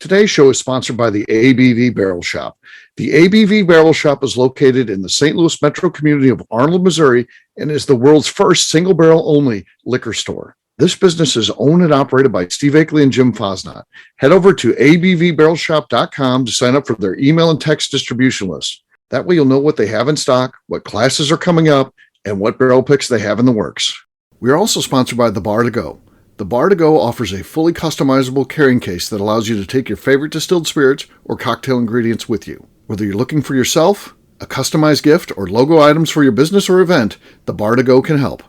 Today's show is sponsored by the ABV Barrel Shop. The ABV Barrel Shop is located in the St. Louis metro community of Arnold, Missouri, and is the world's first single barrel only liquor store. This business is owned and operated by Steve Akeley and Jim Fosnot. Head over to abvbarrelshop.com to sign up for their email and text distribution list. That way you'll know what they have in stock, what classes are coming up, and what barrel picks they have in the works. We are also sponsored by The Bar to Go. The Bar to Go offers a fully customizable carrying case that allows you to take your favorite distilled spirits or cocktail ingredients with you. Whether you're looking for yourself, a customized gift, or logo items for your business or event, The Bar to Go can help.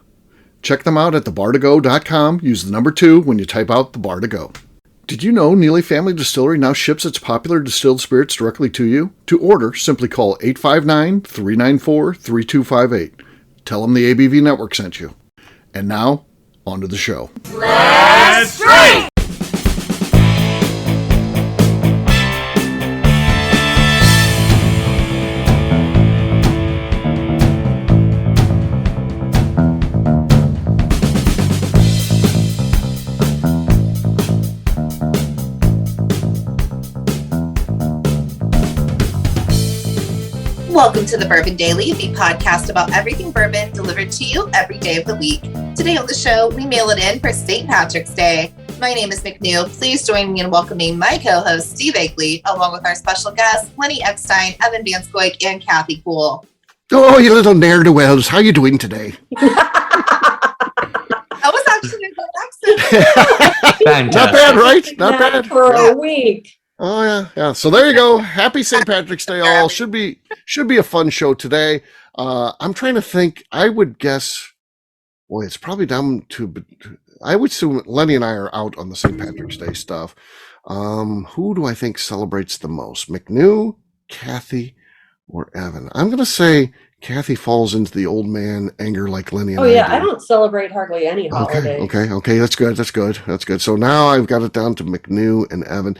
Check them out at thebar2go.com. Use the number 2 when you type out The Bar to Go. Did you know Neely Family Distillery now ships its popular distilled spirits directly to you? To order, simply call 859-394-3258. Tell them the ABV Network sent you. And now, on to the show. Let's drink! Welcome to the Bourbon Daily, the podcast about everything bourbon delivered to you every day of the week. Today on the show, we mail it in for St. Patrick's Day. My name is McNew. Please join me in welcoming my co-host, Steve Akeley, along with our special guests, Lenny Eckstein, Evan Van Scoik, and Kathy Poole. Oh, you little ne'er-do-wells. How you doing today? That was actually a good accent. Not bad, right? Not bad. For a week. Oh yeah. So there you go. Happy St. Patrick's Day, all. Should be a fun show today. I'm trying to think. I would guess. Boy, it's probably down to. I would assume Lenny and I are out on the St. Patrick's Day stuff. Who do I think celebrates the most? McNew, Kathy, or Evan? I'm gonna say Kathy falls into the old man anger like Lenny and I do. I don't celebrate hardly any holidays. Okay. That's good. So now I've got it down to McNew and Evan.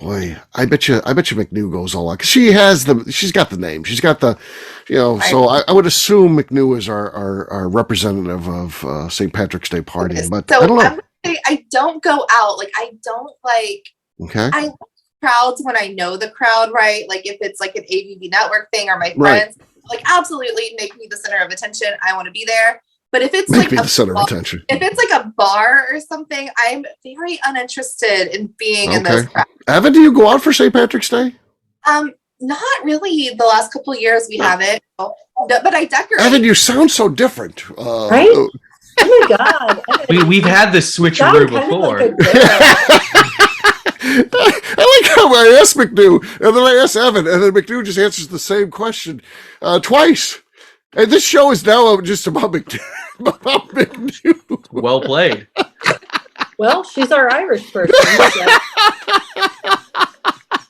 Boy, I bet you McNew goes all out. 'Cause she's got the name. She's got the, so I would assume McNew is our representative of St. Patrick's Day partying, but so I don't know. I'm gonna say I don't go out. Like, I don't like, Okay. I like crowds when I know the crowd, right? Like if it's like an ABV network thing or my friends, like absolutely make me the center of attention. I want to be there. But if it's Make me the center of attention. If it's like a bar or something, I'm very uninterested in being in those crowds. Evan, do you go out for St. Patrick's Day? Not really. The last couple of years we haven't. No, but I decorate. Evan, you sound so different. Right? Oh my God. We've had this switcheroo before. I like how I asked McNew, and then I asked Evan, and then McNew just answers the same question twice. And this show is now just about McNew. Well played. Well, she's our Irish person.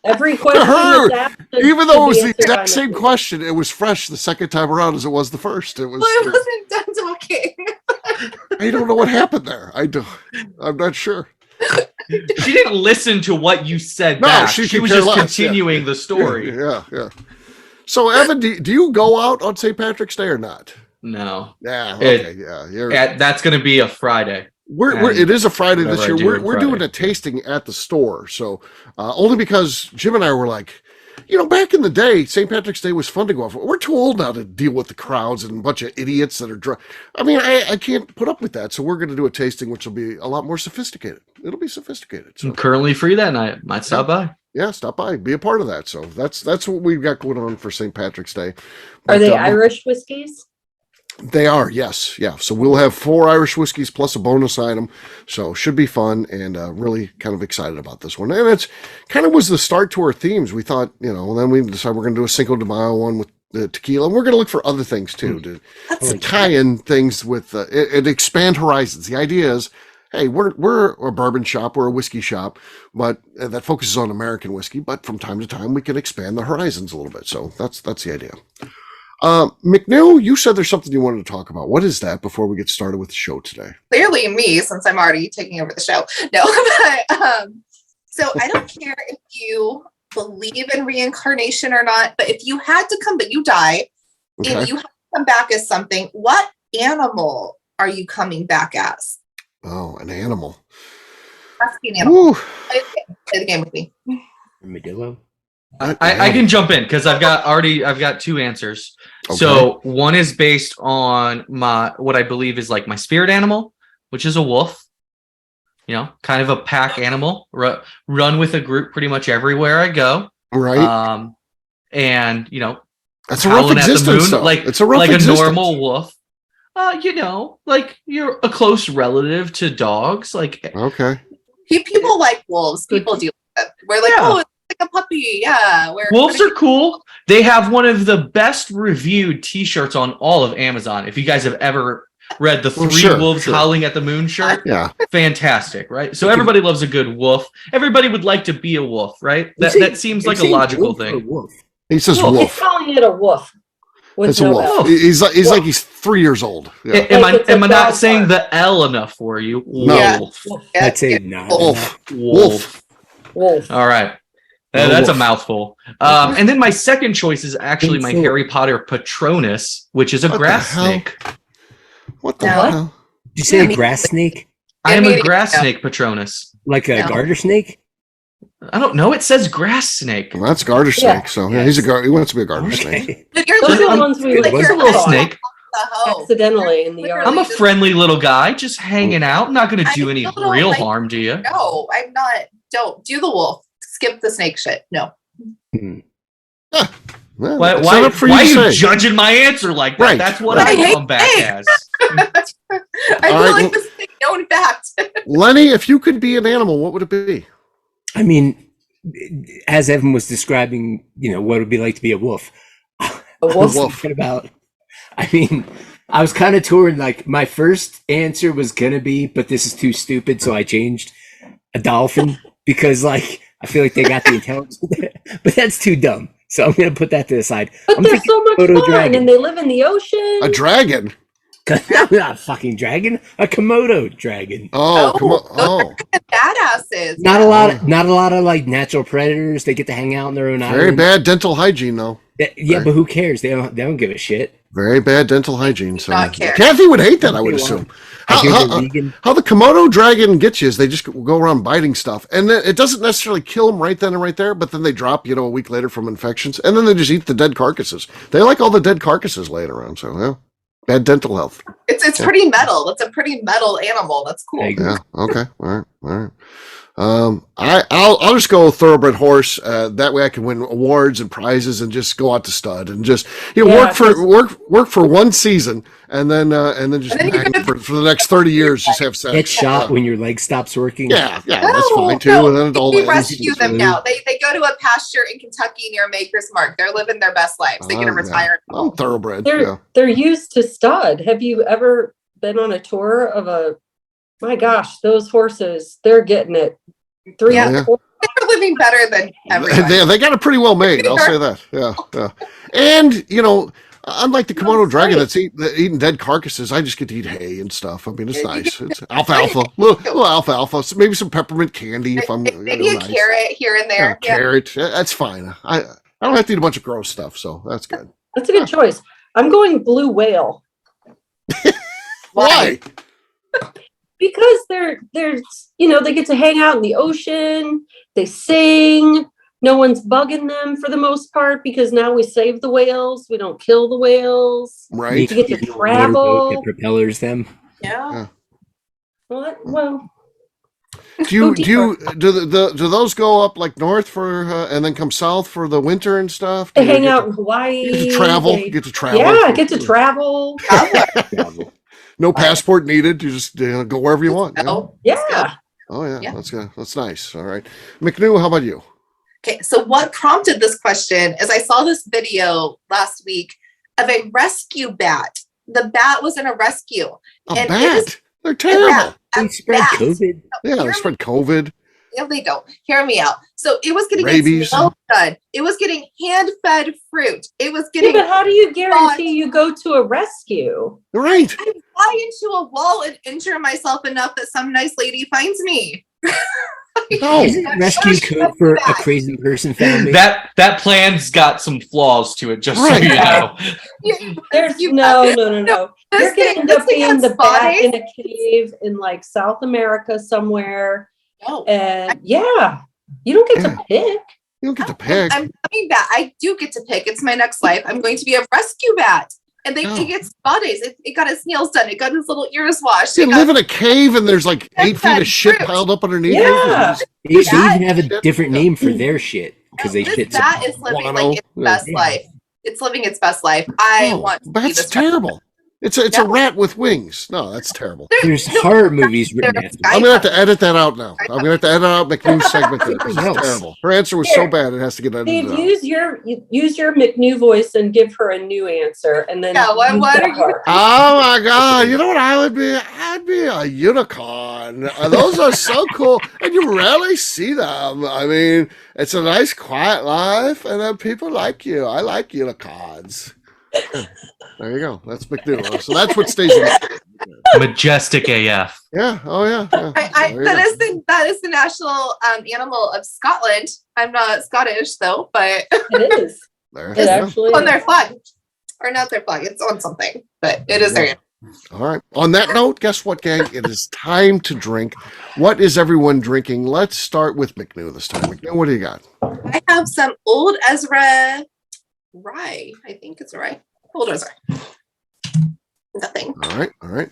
Every question to her, is asked even though it was the answered exact same honestly. question, it was fresh the second time around as it was the first. It was. Well, I wasn't done talking. I don't know what happened there. I'm not sure. She didn't listen to what you said No, back. she She could was care just less, continuing the story. Yeah. So, Evan, do you go out on St. Patrick's Day or not? No. Yeah. Okay. That's going to be a Friday. It is a Friday this year. Whatever I do We're on doing Friday. a tasting at the store. So only because Jim and I were like, back in the day, St. Patrick's Day was fun to go off. We're too old now to deal with the crowds and a bunch of idiots that are drunk. I mean, I can't put up with that. So we're going to do a tasting, which will be a lot more sophisticated. It'll be sophisticated. So I'm currently free that night. Might stop by. yeah, stop by, be a part of that. So that's what we've got going on for St. Patrick's Day. Are they Irish whiskeys? They are, yes. Yeah. So we'll have 4 Irish whiskeys plus a bonus item. So should be fun, and really kind of excited about this one. And it's kind of was the start to our themes. We thought, then we decided we're going to do a Cinco de Mayo one with the tequila. And we're going to look for other things too to tie in things with and expand horizons. The idea is, hey, we're a bourbon shop, we're a whiskey shop, but that focuses on American whiskey. But from time to time, we can expand the horizons a little bit. So that's the idea. McNew, you said there's something you wanted to talk about. What is that before we get started with the show today? Clearly me, since I'm already taking over the show. No, but so I don't care if you believe in reincarnation or not, but if you had to come, but you die, and you have to come back as something, what animal are you coming back as? Oh, an animal. Rescue animal. Woo. Play the game with me. Armadillo. I can jump in because I've got two answers. Okay. So one is based on what I believe is like my spirit animal, which is a wolf. You know, kind of a pack animal. Run with a group pretty much everywhere I go. Right. And you know, That's a rough howling at the existence, moon, though. like It's a rough like existence. a normal wolf. You know, like you're a close relative to dogs. Like Okay. People like wolves. People do. We're like, Yeah. oh, it's like a puppy. Yeah. wolves are cool. They have one of the best reviewed T-shirts on all of Amazon. If you guys have ever read the Well, Three sure, Wolves sure. Howling at the Moon shirt, Yeah. fantastic, right? So everybody loves a good wolf. Everybody would like to be a wolf, right? That seems like a logical thing. Wolf. He says Wolf. He's wolf. calling it a wolf. With It's a no wolf. L. He's like he's 3 years old. Yeah. Am Like it's a I not dog saying park. the L enough for you? No. Wolf. Yeah, I'd say yeah. not. Wolf. Wolf. Wolf. All right. No That's wolf. a mouthful. And then my second choice is actually my So- Harry Potter Patronus, which is a What the grass hell? snake. What the No. hell? Did you say a grass snake? I am a mean, grass yeah. snake Patronus. Like a No. garter snake? I don't know. It says grass snake. Well, that's garter Yeah. snake. So yeah, he's he wants to be a garter snake. Okay. But you're Those are the literally ones we like What's you're a little hiding snake? the hoe. accidentally in the yard. I'm a friendly little guy, just hanging out. Not going to I do any still don't real like- harm to you. No, I'm not. Don't do the wolf. Skip the snake shit. No. Hmm. Yeah, Why it's not up for are you to you say. judging my answer like that? Right. That's what Right. I come back as. I feel All right, like this is a known fact. Lenny, if you could be an animal, what would it be? I mean, as Evan was describing, you know, what it would be like to be a wolf. A I was wolf. Wolf. thinking about, I mean, I was kind of torn. Like, my first answer was going to be, but this is too stupid. So I changed a dolphin because, like, I feel like they got the intelligence there. But that's too dumb. So I'm going to put that to the side. But I'm they're thinking so much Komodo fun, dragon. and they live in the ocean. A dragon? Not a fucking dragon, a Komodo dragon. Oh, Oh, come on. those Oh, Badasses. Not a lot of like natural predators. They get to hang out on their own very island. bad dental hygiene, though. Yeah, but who cares? They don't give a shit. Very bad dental hygiene. So Not care. Kathy would hate that, I would They assume. won't. I hear How, they're vegan. how the Komodo dragon gets you is they just go around biting stuff, and then it doesn't necessarily kill them right then and right there, but then they drop, a week later from infections, and then they just eat the dead carcasses. They like all the dead carcasses laying around, so yeah, bad dental health. It's pretty metal. It's a pretty metal animal. That's cool. I agree. Yeah. Okay. All right. I'll just go thoroughbred horse. That way I can win awards and prizes and just go out to stud and just Yeah, work for one season and then just And then you're hang for the next 30 years just have sex. Get shot when your leg stops working. Yeah, that's No, fine too. no, And then it all we ends. rescue them now. They go to a pasture in Kentucky near Maker's Mark. They're living their best lives. They get to Yeah. retire. I'm thoroughbred. They're Yeah. they're used to stud. Have you ever been on a tour of a? My gosh, those horses, they're getting it. Three, Yeah. Yeah. four. They're living better than everyone. They got it pretty well made. I'll say that. Yeah. And unlike the Komodo dragon that's eating dead carcasses, I just get to eat hay and stuff. I mean, it's nice. It's alfalfa, little alfalfa, maybe some peppermint candy if I'm Maybe a nice. carrot here and Yeah, there. Yeah. carrot. That's fine. I don't have to eat a bunch of gross stuff, so that's good. That's a good choice. I'm going blue whale Why? because they're they get to hang out in the ocean. They sing. No one's bugging them for the most part because now we save the whales. We don't kill the whales. Right? You get to Motorboat travel. that propellers them. Yeah. Well, Do deeper. do those go up like north for and then come south for the winter and stuff? Do they you hang get out to- in Hawaii. Get to travel. They- Get to travel. Yeah, get to travel. Travel. No passport needed. You just go wherever you want. Yeah? Oh, Yeah. Oh yeah, Yeah. that's good. That's nice. All right, McNew, how about you? okay. So what prompted this question is I saw this video last week of a rescue bat. The bat was in a rescue. A And it bat. is- They're terrible. They spread bat. COVID. Yeah, they spread COVID. No, they don't. Hear me out. So it was getting Rabies. its milk done. It was getting hand-fed fruit. It was Yeah, getting but how do you guarantee you go to a rescue? Right. I fly into a wall and injure myself enough that some nice lady finds me. No. Isn't rescue code for a crazy person family? That plan's got some flaws to it, just so Right. you know. There's You- no. You're This gonna thing- end this up thing being had the bat spotting. in a cave in like South America somewhere, No. And yeah, you don't get to pick. You don't get to pick. I'm coming back. I do get to pick. It's my next life. I'm going to be a rescue bat. And it gets spa days. It got its nails done. It got its little ears washed. You live in a cave and there's like 8 feet of shit fruit. piled up underneath. Yeah. They even have a different name for their shit because they shit. That is living guano. like its best life. It's living its best life. I Oh, want to be that's this terrible. It's a rat with wings. No, that's terrible. There's horror movies written after. I'm gonna have to edit that out now. I'm gonna have to edit out McNew's segment there. This is terrible. Her answer was so bad it has to get edited out. Use your McNew voice and give her a new answer, and then what are you? Oh my god! You know what I would be? I'd be a unicorn. Those are so cool, and you rarely see them. I mean, it's a nice, quiet life, and then people like you. I like unicorns. There you go. That's McNew. So that's what stays in the Majestic AF. Yeah. Oh yeah. That is the national animal of Scotland. I'm not Scottish though, but it is. There. It actually on is. their flag, or not their flag. It's on something, but it is their. All right. On that note, guess what, gang? It is time to drink. What is everyone drinking? Let's start with McNew this time. McNew, what do you got? I have some Old Ezra rye. I think it's a rye. Old Ezra. Nothing. All right.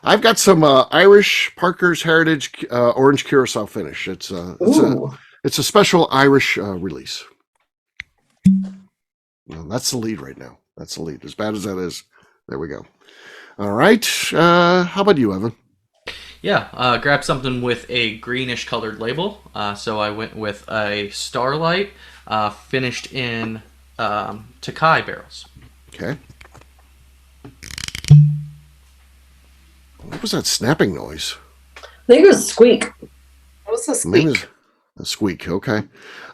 I've got some Irish Parker's Heritage Orange Curacao finish. It's a special Irish release. Well, that's the lead right now. That's the lead. As bad as that is, there we go. All right. How about you, Evan? Yeah, grab something with a greenish colored label. So I went with a Starlight, finished in Takai barrels. Okay. What was that snapping noise? I think it was squeak. What was the squeak? A squeak. Okay.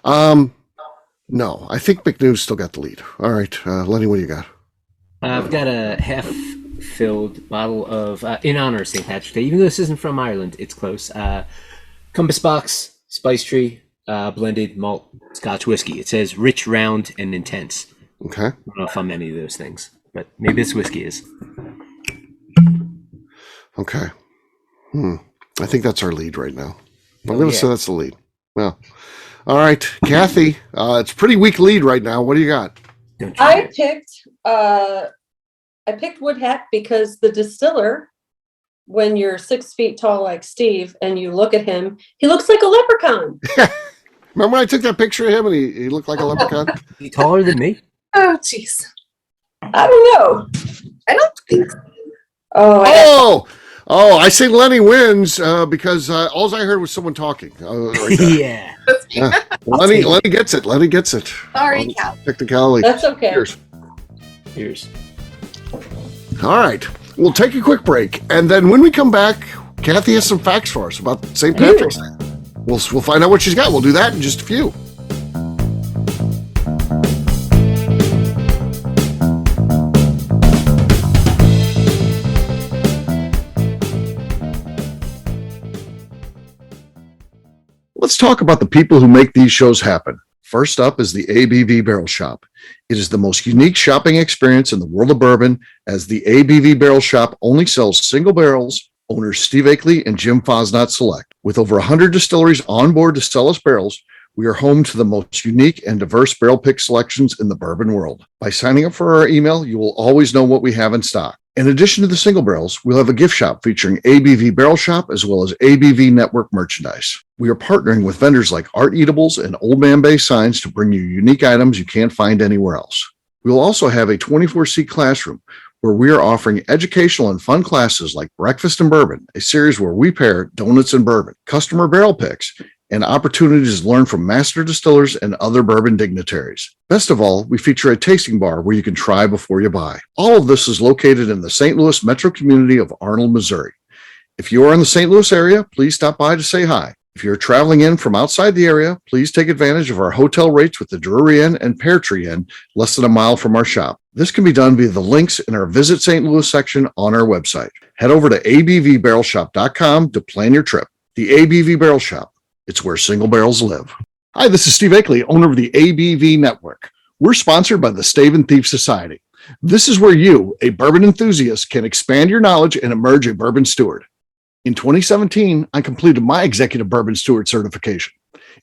No, I think McNew's still got the lead. All right, Lenny, what do you got? I've got a half-filled bottle of, in honor of St. Patrick's Day, even though this isn't from Ireland, it's close. Compass Box, Spice Tree, blended malt Scotch whiskey. It says rich, round, and intense. Okay. I don't know if I'm any of those things, but maybe this whiskey is. Okay. I think that's our lead right now. I'm going to say that's the lead. Well, all right, Kathy. It's a pretty weak lead right now. What do you got? I picked Wood Hat because the distiller, when you're 6 feet tall like Steve and you look at him, he looks like a leprechaun. Remember when I took that picture of him and he looked like a leprechaun? He taller than me? Oh, jeez. I don't know. I don't think so. Oh, I say Lenny wins because all I heard was someone talking. Right there. Yeah. Lenny gets it. Lenny gets it. Sorry, Cal. Technicality. That's okay. Here's. All right. We'll take a quick break. And then when we come back, Kathy has some facts for us about St. Patrick's Day. We'll find out what she's got. We'll do that in just a few. Let's talk about the people who make these shows happen. First up is the ABV Barrel Shop. It is the most unique shopping experience in the world of bourbon, as the ABV Barrel Shop only sells single barrels. Owners Steve Akeley and Jim Fosnot select. With over 100 distilleries on board to sell us barrels, we are home to the most unique and diverse barrel pick selections in the bourbon world. By signing up for our email, you will always know what we have in stock. In addition to the single barrels, we'll have a gift shop featuring ABV Barrel Shop as well as ABV Network merchandise. We are partnering with vendors like Art Eatables and Old Man Bay Signs to bring you unique items you can't find anywhere else. We will also have a 24-seat classroom where we are offering educational and fun classes like Breakfast and Bourbon, a series where we pair donuts and bourbon, customer barrel picks, and opportunities to learn from master distillers and other bourbon dignitaries. Best of all, we feature a tasting bar where you can try before you buy. All of this is located in the St. Louis metro community of Arnold, Missouri. If you are in the St. Louis area, please stop by to say hi. If you're traveling in from outside the area, please take advantage of our hotel rates with the Drury Inn and Pear Tree Inn, less than a mile from our shop. This can be done via the links in our Visit St. Louis section on our website. Head over to abvbarrelshop.com to plan your trip. The ABV Barrel Shop. It's where single barrels live. Hi, this is Steve Akeley, owner of the ABV Network. We're sponsored by the Stave and Thief Society. This is where you, a bourbon enthusiast, can expand your knowledge and emerge a bourbon steward. In 2017, I completed my executive bourbon steward certification.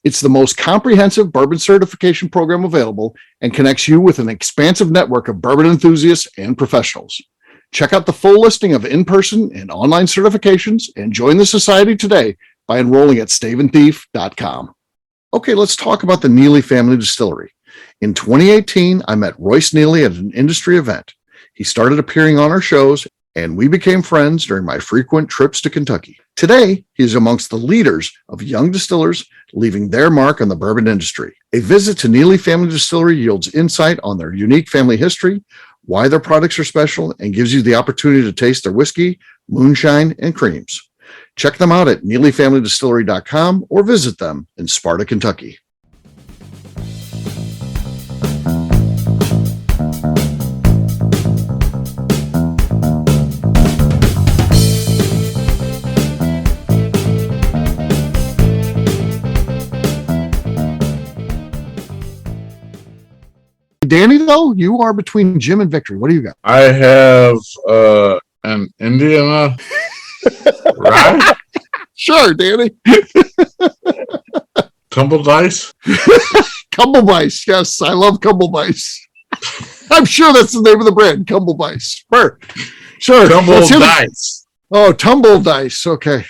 It's the most comprehensive bourbon certification program available and connects you with an expansive network of bourbon enthusiasts and professionals. Check out the full listing of in-person and online certifications and join the society today by enrolling at staveandthief.com. Okay, let's talk about the Neely family distillery. In 2018, I met Royce Neely at an industry event. He started appearing on our shows, and we became friends during my frequent trips to Kentucky. Today, he is amongst the leaders of young distillers leaving their mark on the bourbon industry. A visit to Neely Family Distillery yields insight on their unique family history, why their products are special, and gives you the opportunity to taste their whiskey, moonshine, and creams. Check them out at NeelyFamilyDistillery.com or visit them in Sparta, Kentucky. Danny, though, you are between Jim and Victory. What do you got? I have an Indiana rye, Sure, Danny. tumble dice. Cumblebeiss. Yes, I love Cumblebeiss. I'm sure that's the name of the brand, Cumblebeiss. Sure. Tumble Let's hear the- dice. Oh, tumble dice. Okay.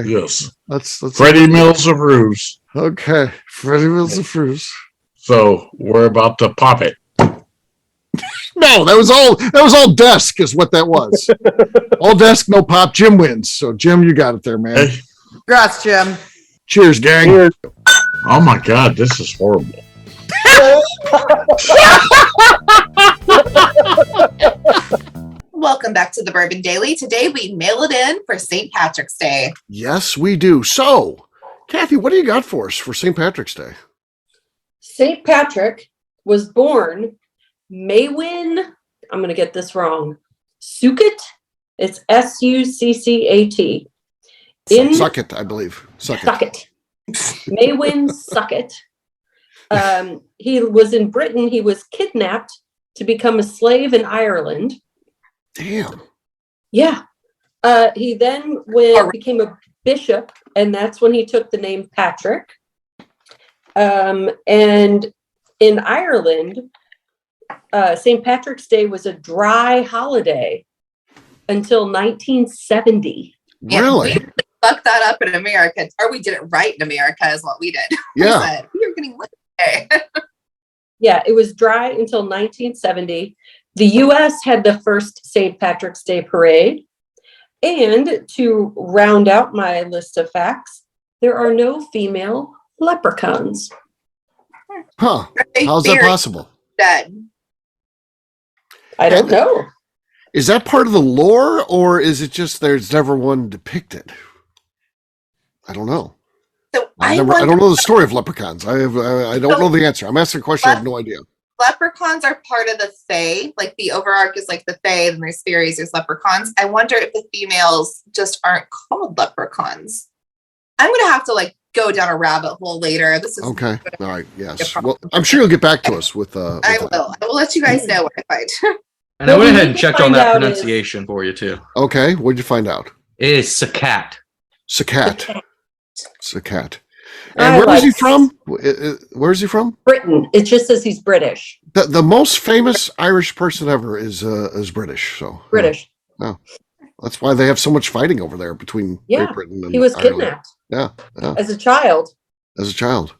Yes. Let's Freddie Mills of Ruse. Okay. Freddie Mills of Fruits. So we're about to pop it. No, that was all desk is what that was. All desk, no pop. Jim wins. So Jim, you got it there, man. Hey. Congrats, Jim. Cheers, gang. Oh my God, this is horrible. Welcome back to the Bourbon Daily. Today we mail it in for St. Patrick's Day. Yes, we do. So, Kathy, what do you got for us for St. Patrick's Day? St. Patrick was born Maywin, I'm going to get this wrong, Succat. It's Succat. Suck it, I believe. Suck it. Maywin Succat. He was in Britain. He was kidnapped to become a slave in Ireland. Damn. Yeah. He then became a bishop, and that's when he took the name Patrick. And in Ireland, St. Patrick's Day was a dry holiday until 1970. Really? We fucked that up in America, or we did it right in America is what we did. Yeah. We were getting lit today. Yeah, it was dry until 1970. The U.S. had the first St. Patrick's Day parade. And to round out my list of facts, there are no female leprechauns. Huh. They How's that buried possible? Dead. I don't know. Is that part of the lore, or is it just there's never one depicted? I don't know. So I don't know the story of leprechauns. I don't know the answer. I'm asking a question. I have no idea. Leprechauns are part of the Fae. Like the overarch is like the Fae, and there's fairies, there's leprechauns. I wonder if the females just aren't called leprechauns. I'm gonna have to go down a rabbit hole later. This is Okay. All right. Yes. Well, I'm sure you'll get back to us with. I will. I will let you guys know what I find. And I What went we ahead need and to checked on find that out pronunciation for you too. Okay. What'd you find out? It is Sacat. Sacat. Sacat. I And where is he like- from? Where is he from? Britain. It just says he's British. The most famous Irish person ever is British. So British. that's why they have so much fighting over there between Yeah, Great Britain and He was Ireland. kidnapped Yeah. as a child. As a child.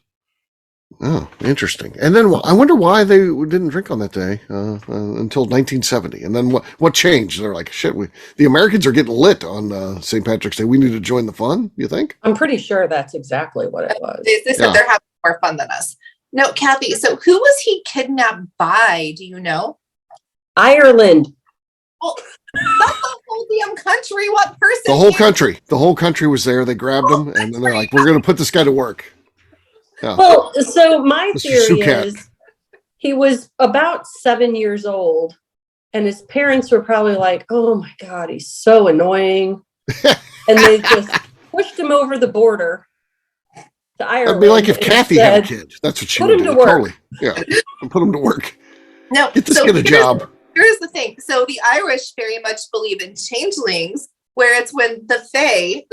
Oh, interesting. And then I wonder why they didn't drink on that day until 1970. And then what changed? They're like, shit, the Americans are getting lit on St. Patrick's Day. We need to join the fun, you think? I'm pretty sure that's exactly what it was. They said they're having more fun than us. No, Kathy. So who was he kidnapped by? Do you know? Ireland. Well, that's the whole damn country. What person? The whole country. The whole country was there. They grabbed him, and then they're like, we're going to put this guy to work. Yeah. Well, so my Mr. theory Succat. is he was about 7 years old, and his parents were probably like, oh my God, he's so annoying. And they just pushed him over the border to Ireland. That'd be like if and Kathy said, had a kid. That's what she "Put would him do. to work." Totally. Yeah. And put him to work. No. Get this so kid a job. Here's the thing. So the Irish very much believe in changelings, where it's when the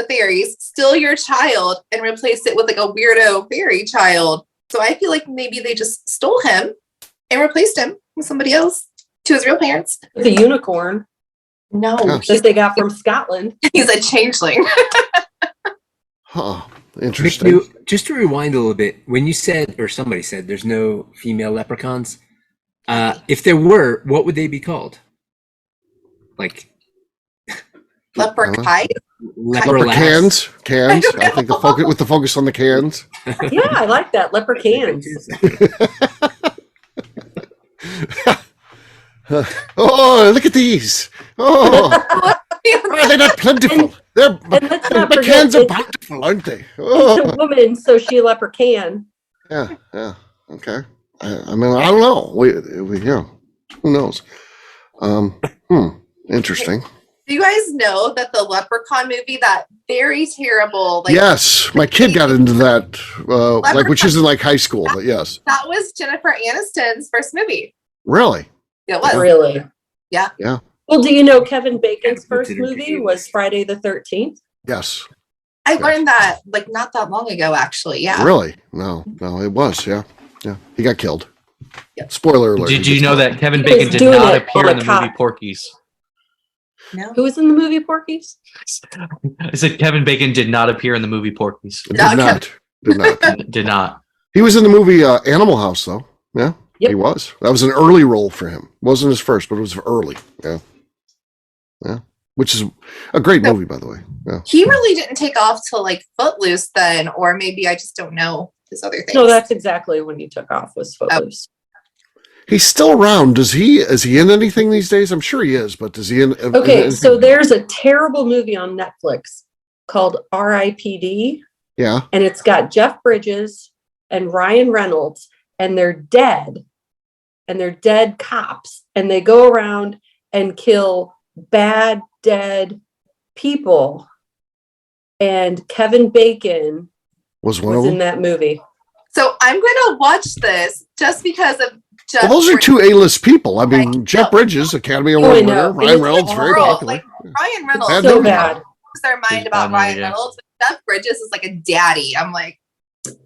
fairies steal your child and replace it with like a weirdo fairy child. So I feel like maybe they just stole him and replaced him with somebody else to his real parents. The unicorn No, that they got from Scotland. he's a changeling. Huh. Interesting. McNew, just to rewind a little bit, when you said, or somebody said, there's no female leprechauns, if there were, what would they be called? Like Leprechaun. Leprechauns, cans. I think the focus on the cans. Yeah, I like that. Leprechauns. Oh, look at these! Oh, are they not plentiful? And let's not The forget, cans are it's bountiful, aren't they? a Oh, woman, so she a leprechaun. yeah. Okay. I mean, I don't know. We yeah. Who knows? Interesting. Do you guys know that the Leprechaun movie, that very terrible, like Yes, my kid got into that, like when she's in like high school. But yes, that was Jennifer Aniston's first movie. really. It was. Really? Yeah. Yeah. Well, do you know Kevin Bacon's first Considered movie to be- was Friday the 13th? Yes. I learned that like not that long ago, actually. Yeah. Really? No, it was. Yeah. He got killed. Yep. Spoiler alert. Did you know that Kevin He was Bacon did doing not it appear on in a the cop. movie Porky's? No. Who was in the movie Porky's? I said Kevin Bacon did not appear in the movie Porky's. Did No, not. Did not. Did not. He was in the movie Animal House, though. Yeah, Yep. he was. That was an early role for him. Wasn't his first, but it was early. Yeah. Which is a great movie, by the way. Yeah. He really didn't take off till like Footloose then, or maybe I just don't know his other things. No, that's exactly when he took off, was Footloose. He's still around. Is he in anything these days? I'm sure he is, but does he in? Okay, anything? so there's a terrible movie on Netflix called R.I.P.D. Yeah. and it's got Jeff Bridges and Ryan Reynolds, and they're dead cops, and they go around and kill bad dead people, and Kevin Bacon Was one was of in them? that movie. So I'm going to watch this just because of Jeff. Well, those are Bridges. two A-list people. I mean, Right. Jeff Bridges, Academy Oh, I Award know. winner. Ryan It's Reynolds, very Girl, popular. like Ryan Reynolds. Bad So movie. bad. Lose their mind He's about bad Ryan movie, yeah. Reynolds, but Jeff Bridges is like a daddy. I'm like,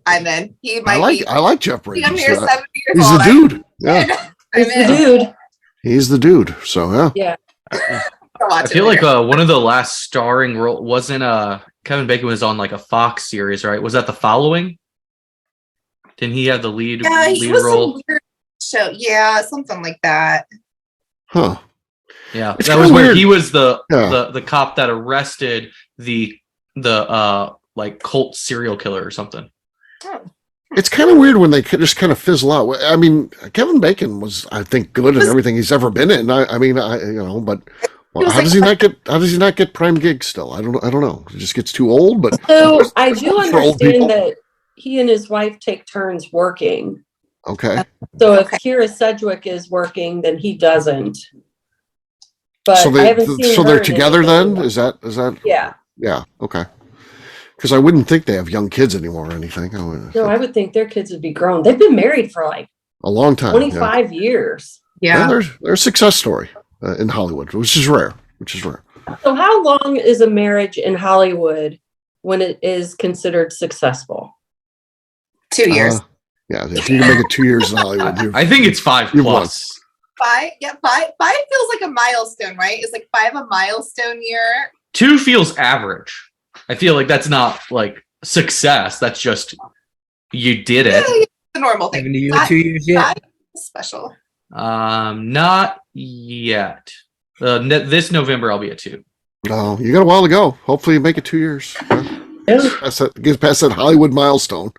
I'm in. He I might be. like Jeff Bridges. I'm here Yeah. 70 years He's old. the dude. Yeah, I'm He's the in. dude. he's the dude. So yeah. I'll watch I it feel like later. one of the last starring role wasn't Kevin Bacon was on like a Fox series, right? Was that The Following? Didn't he have the lead Yeah, he lead was role? some weird show. Yeah, something like that. Huh. Yeah, It's that kinda was where weird. he was the Yeah. the cop that arrested the like cult serial killer or something. It's kind of weird when they just kind of fizzle out. I mean, Kevin Bacon was, I think, good in everything he's ever been in. But well, was how does he not get prime gigs still? I don't know. He just gets too old. But So I do For old people. understand that he and his wife take turns working. okay. So if Okay. Kira Sedgwick is working, then he doesn't. But So I haven't seen her they're in together anything. then? Is that? Yeah. Yeah. Okay. Because I wouldn't think they have young kids anymore or anything. No, I would think their kids would be grown. They've been married for like A long time. 25 years. Yeah. They're a success story in Hollywood, which is rare. So how long is a marriage in Hollywood when it is considered successful? 2 years. Yeah. If you can make it 2 years in Hollywood, I think it's 5 You've plus. Five feels like a milestone, right? It's like 5 a milestone year. 2 feels average. I feel like that's not like success. That's just you did it. Yeah, the normal thing. Haven't you 2 years yet? Five is special. Not yet. This November I'll be at 2. No, you got a while to go. Hopefully, you make it 2 years. Get past that Hollywood milestone.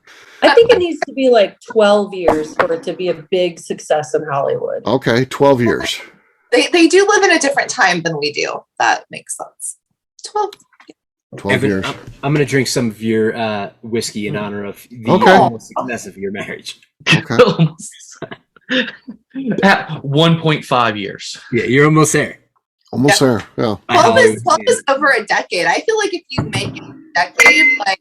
I think it needs to be like 12 years for it to be a big success in Hollywood. Okay, 12 years. They do live in a different time than we do. That makes sense. 12. 12 Evan, years. I'm going to drink some of your whiskey in honor of the Okay. success of your marriage. Okay. At 1.5 years. Yeah, you're almost there. Almost there. Yeah. 12 is over a decade. I feel like if you make it a decade, like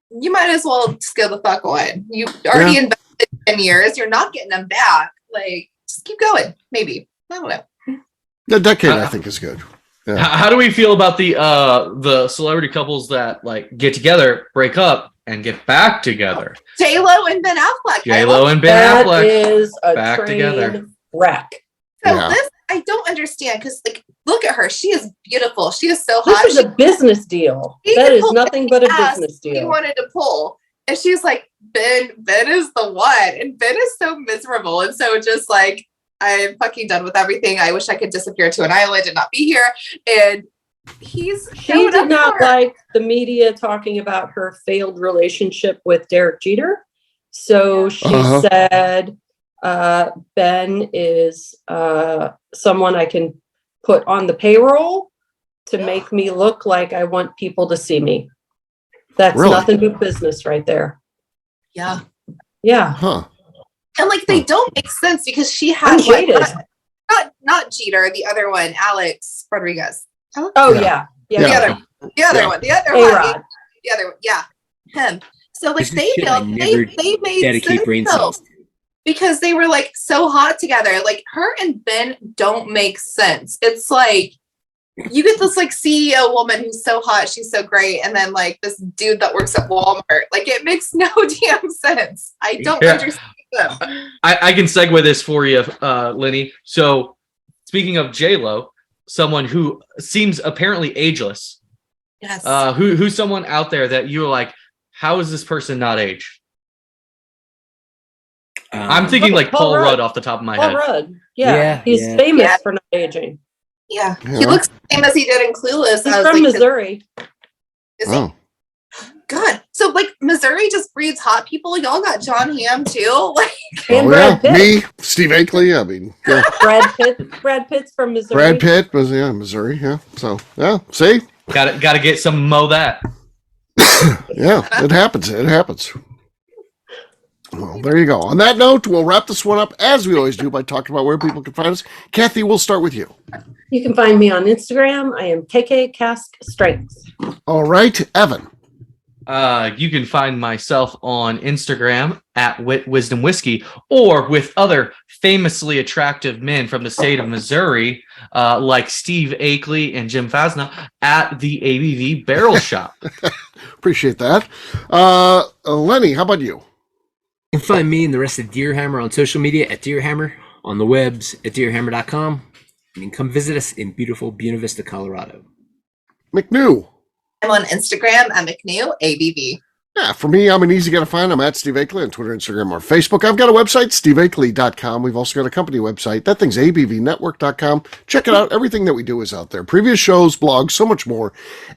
you might as well just go the fuck on. You already invested 10 years. You're not getting them back. Like, just keep going. Maybe. I don't know. The decade, I think, is good. Yeah. How do we feel about the celebrity couples that like get together, break up, and get back together? J-Lo and Ben Affleck. J-Lo and Ben That Affleck is a back train together. wreck. So Yeah. this, I don't understand because, like, look at her. She is beautiful. She is so This hot. is a business deal. She That can is pull nothing but a ass business She deal. wanted to pull, and she's like, Ben is the one, and Ben is so miserable, and so just like, I'm fucking done with everything. I wish I could disappear to an island and not be here. And he's She showing did up not for her. like the media talking about her failed relationship with Derek Jeter. So she Uh-huh. said, Ben is someone I can put on the payroll to make me look like I want people to see me. That's Really? nothing but business right there. Yeah. Yeah. Huh. And like they don't make sense because she I'm had what, jaded. not Jeter, the other one, Alex Rodriguez. Oh, Yeah. yeah. The Yeah. other Yeah. one. The other A-Rod. one. The other one. Yeah. Him. So like This is they shit I built, never they made dedicate sense brain though, cells to. because they were like so hot together. Like her and Ben don't make sense. It's like you get this like CEO woman who's so hot, she's so great, and then like this dude that works at Walmart. Like it makes no damn sense. I don't Yeah. understand them. I can segue this for you, Lenny. So speaking of J-Lo, someone who seems apparently ageless, Yes. who's someone out there that you're like, how is this person not age? I'm thinking like Paul Paul Rudd. Rudd off the top of my Paul head. Rudd. Yeah. Yeah, He's yeah. famous Yeah. for not aging. Yeah. Yeah. He looks the same as he did in Clueless. He's I was from like, Missouri. Is he? Oh. God. So like Missouri just breeds hot people. Y'all got John Hamm too. Like And Oh, Brad yeah. Pitt. Me, Steve Akeley. I mean, yeah. Brad Pitt's from Missouri. Brad Pitt was, yeah, Missouri. Yeah. So, yeah. See? Got to get some Mo that. Yeah. It happens. It happens. Well, there you go. On that note, we'll wrap this one up as we always do by talking about where people can find us. Kathy, we'll start with you. You can find me on Instagram. I am KK Cask Strength. All right. Evan. You can find myself on Instagram at Wit Wisdom Whiskey, or with other famously attractive men from the state of Missouri, like Steve Akeley and Jim Fasna at the ABV Barrel Shop. Appreciate that. Lenny, how about you? You can find me and the rest of Deerhammer on social media at Deerhammer, on the webs at deerhammer.com, and you can come visit us in beautiful Buena Vista, Colorado. McNew. I'm on Instagram at McNew ABV. Yeah, for me, I'm an easy guy to find. I'm at Steve Akeley on Twitter, Instagram, or Facebook. I've got a website, steveakeley.com. We've also got a company website. That thing's abvnetwork.com. Check it out. Everything that we do is out there. Previous shows, blogs, so much more.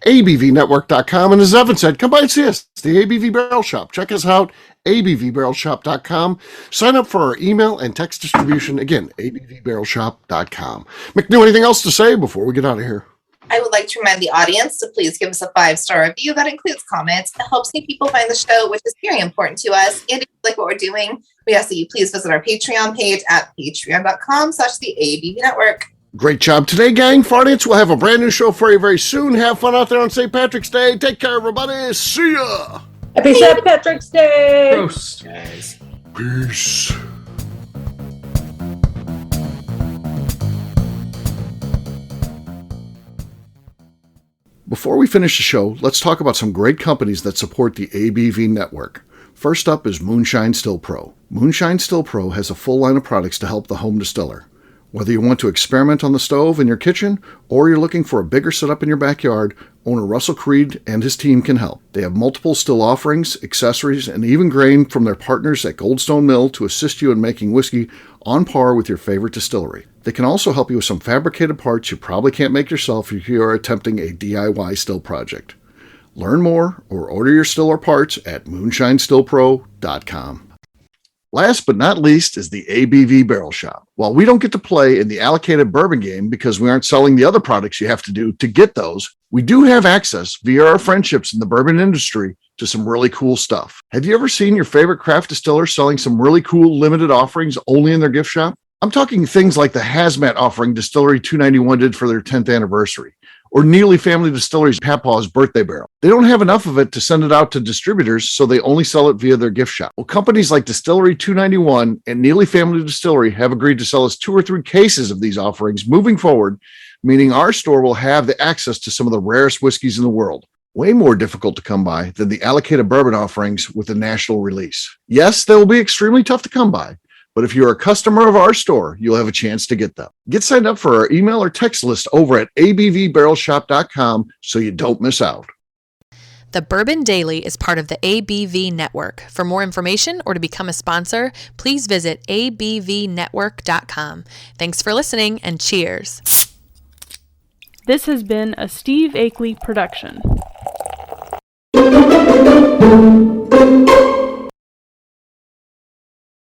abvnetwork.com. And as Evan said, come by and see us. It's the ABV Barrel Shop. Check us out, abvbarrelshop.com. Sign up for our email and text distribution. Again, abvbarrelshop.com. McNew, anything else to say before we get out of here? I would like to remind the audience to please give us a 5-star review. That includes comments. It helps new people find the show, which is very important to us. And if you like what we're doing, we ask that you please visit our Patreon page at patreon.com/the ABV Network. Great job today, gang. For audience, we'll have a brand new show for you very soon. Have fun out there on St. Patrick's Day. Take care, everybody. See ya. Happy St. Patrick's Day. Gross. Guys. Peace. Before we finish the show, let's talk about some great companies that support the ABV network. First up is Moonshine Still Pro. Moonshine Still Pro has a full line of products to help the home distiller. Whether you want to experiment on the stove in your kitchen or you're looking for a bigger setup in your backyard, owner Russell Creed and his team can help. They have multiple still offerings, accessories, and even grain from their partners at Goldstone Mill to assist you in making whiskey on par with your favorite distillery. They can also help you with some fabricated parts you probably can't make yourself if you are attempting a DIY still project. Learn more or order your still or parts at moonshinestillpro.com. Last but not least is the ABV Barrel Shop. While we don't get to play in the allocated bourbon game because we aren't selling the other products you have to do to get those, we do have access via our friendships in the bourbon industry to some really cool stuff. Have you ever seen your favorite craft distiller selling some really cool limited offerings only in their gift shop? I'm talking things like the Hazmat offering Distillery 291 did for their 10th anniversary, or Neely Family Distillery's Papaw's birthday barrel. They don't have enough of it to send it out to distributors, so they only sell it via their gift shop. Well, companies like Distillery 291 and Neely Family Distillery have agreed to sell us 2 or 3 cases of these offerings moving forward, meaning our store will have the access to some of the rarest whiskeys in the world. Way more difficult to come by than the allocated bourbon offerings with a national release. Yes, they will be extremely tough to come by, but if you're a customer of our store, you'll have a chance to get them. Get signed up for our email or text list over at abvbarrelshop.com so you don't miss out. The Bourbon Daily is part of the ABV Network. For more information or to become a sponsor, please visit abvnetwork.com. Thanks for listening and cheers. This has been a Steve Akeley production.